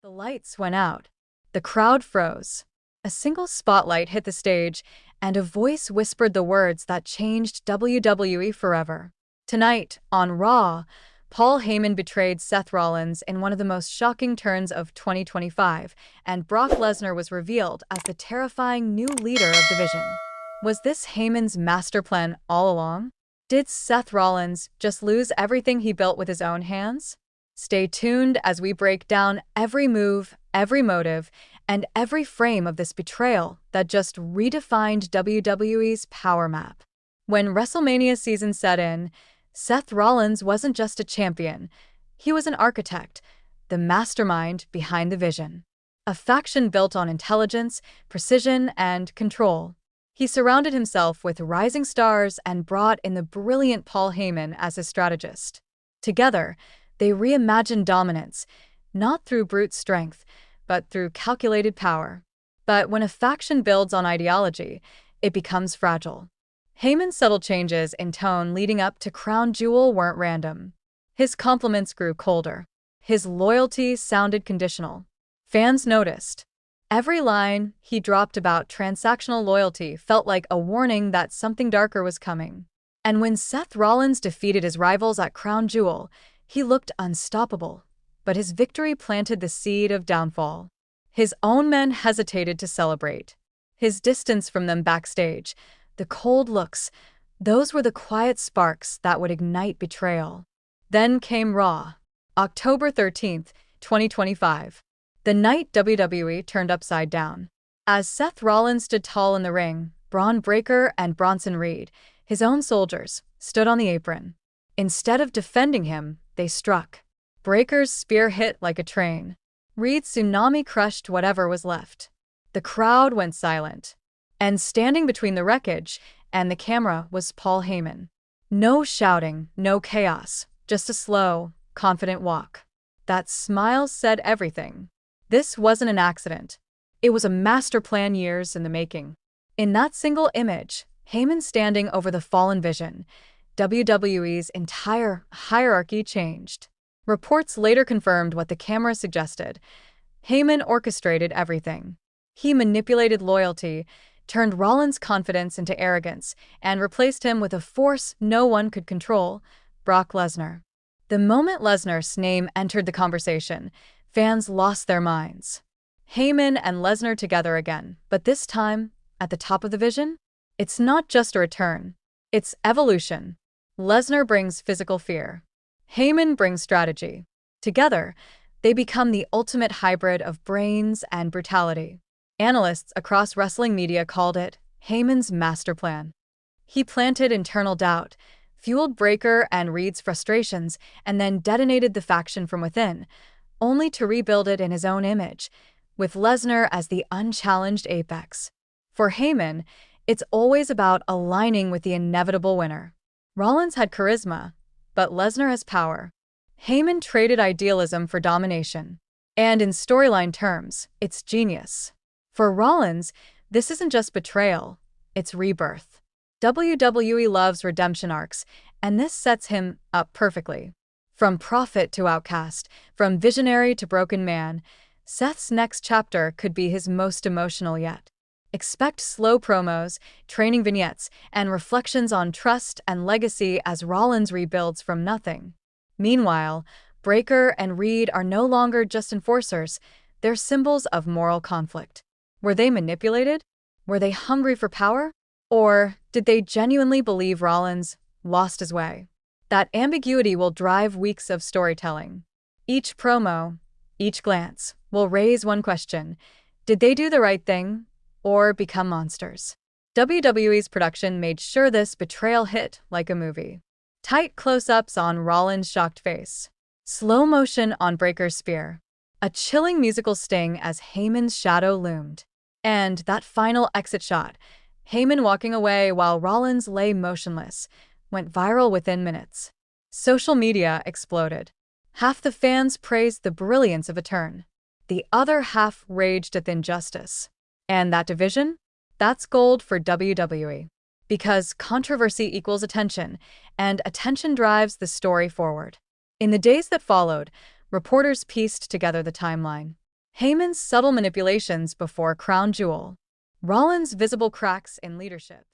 The lights went out. The crowd froze. A single spotlight hit the stage, and a voice whispered the words that changed WWE forever. Tonight, on Raw, Paul Heyman betrayed Seth Rollins in one of the most shocking turns of 2025, and Brock Lesnar was revealed as the terrifying new leader of the division. Was this Heyman's master plan all along? Did Seth Rollins just lose everything he built with his own hands? Stay tuned as we break down every move, every motive, and every frame of this betrayal that just redefined WWE's power map. When WrestleMania season set in, Seth Rollins wasn't just a champion. He was an architect, the mastermind behind the vision. A faction built on intelligence, precision, and control. He surrounded himself with rising stars and brought in the brilliant Paul Heyman as his strategist. Together, they reimagined dominance, not through brute strength, but through calculated power. But when a faction builds on ideology, it becomes fragile. Heyman's subtle changes in tone leading up to Crown Jewel weren't random. His compliments grew colder. His loyalty sounded conditional. Fans noticed. Every line he dropped about transactional loyalty felt like a warning that something darker was coming. And when Seth Rollins defeated his rivals at Crown Jewel, he looked unstoppable, but his victory planted the seed of downfall. His own men hesitated to celebrate. His distance from them backstage, the cold looks, those were the quiet sparks that would ignite betrayal. Then came Raw, October 13th, 2025. The night WWE turned upside down. As Seth Rollins stood tall in the ring, Braun Breaker and Bronson Reed, his own soldiers, stood on the apron. Instead of defending him, they struck. Breaker's spear hit like a train. Reed's tsunami crushed whatever was left. The crowd went silent. And standing between the wreckage and the camera was Paul Heyman. No shouting, no chaos, just a slow, confident walk. That smile said everything. This wasn't an accident. It was a master plan years in the making. In that single image, Heyman standing over the fallen vision, WWE's entire hierarchy changed. Reports later confirmed what the camera suggested. Heyman orchestrated everything. He manipulated loyalty, turned Rollins' confidence into arrogance, and replaced him with a force no one could control, Brock Lesnar. The moment Lesnar's name entered the conversation, fans lost their minds. Heyman and Lesnar together again, but this time, at the top of the vision? It's not just a return. It's evolution. Lesnar brings physical fear. Heyman brings strategy. Together, they become the ultimate hybrid of brains and brutality. Analysts across wrestling media called it Heyman's master plan. He planted internal doubt, fueled Breaker and Reed's frustrations, and then detonated the faction from within, only to rebuild it in his own image, with Lesnar as the unchallenged apex. For Heyman, it's always about aligning with the inevitable winner. Rollins had charisma, but Lesnar has power. Heyman traded idealism for domination. And in storyline terms, it's genius. For Rollins, this isn't just betrayal, it's rebirth. WWE loves redemption arcs, and this sets him up perfectly. From prophet to outcast, from visionary to broken man, Seth's next chapter could be his most emotional yet. Expect slow promos, training vignettes, and reflections on trust and legacy as Rollins rebuilds from nothing. Meanwhile, Breaker and Reed are no longer just enforcers, they're symbols of moral conflict. Were they manipulated? Were they hungry for power? Or did they genuinely believe Rollins lost his way? That ambiguity will drive weeks of storytelling. Each promo, each glance, will raise one question. Did they do the right thing? Or become monsters? WWE's production made sure this betrayal hit like a movie. Tight close-ups on Rollins' shocked face. Slow motion on Breaker's spear. A chilling musical sting as Heyman's shadow loomed. And that final exit shot, Heyman walking away while Rollins lay motionless, went viral within minutes. Social media exploded. Half the fans praised the brilliance of a turn. The other half raged at the injustice. And that division? That's gold for WWE. Because controversy equals attention, and attention drives the story forward. In the days that followed, reporters pieced together the timeline. Heyman's subtle manipulations before Crown Jewel. Rollins' visible cracks in leadership.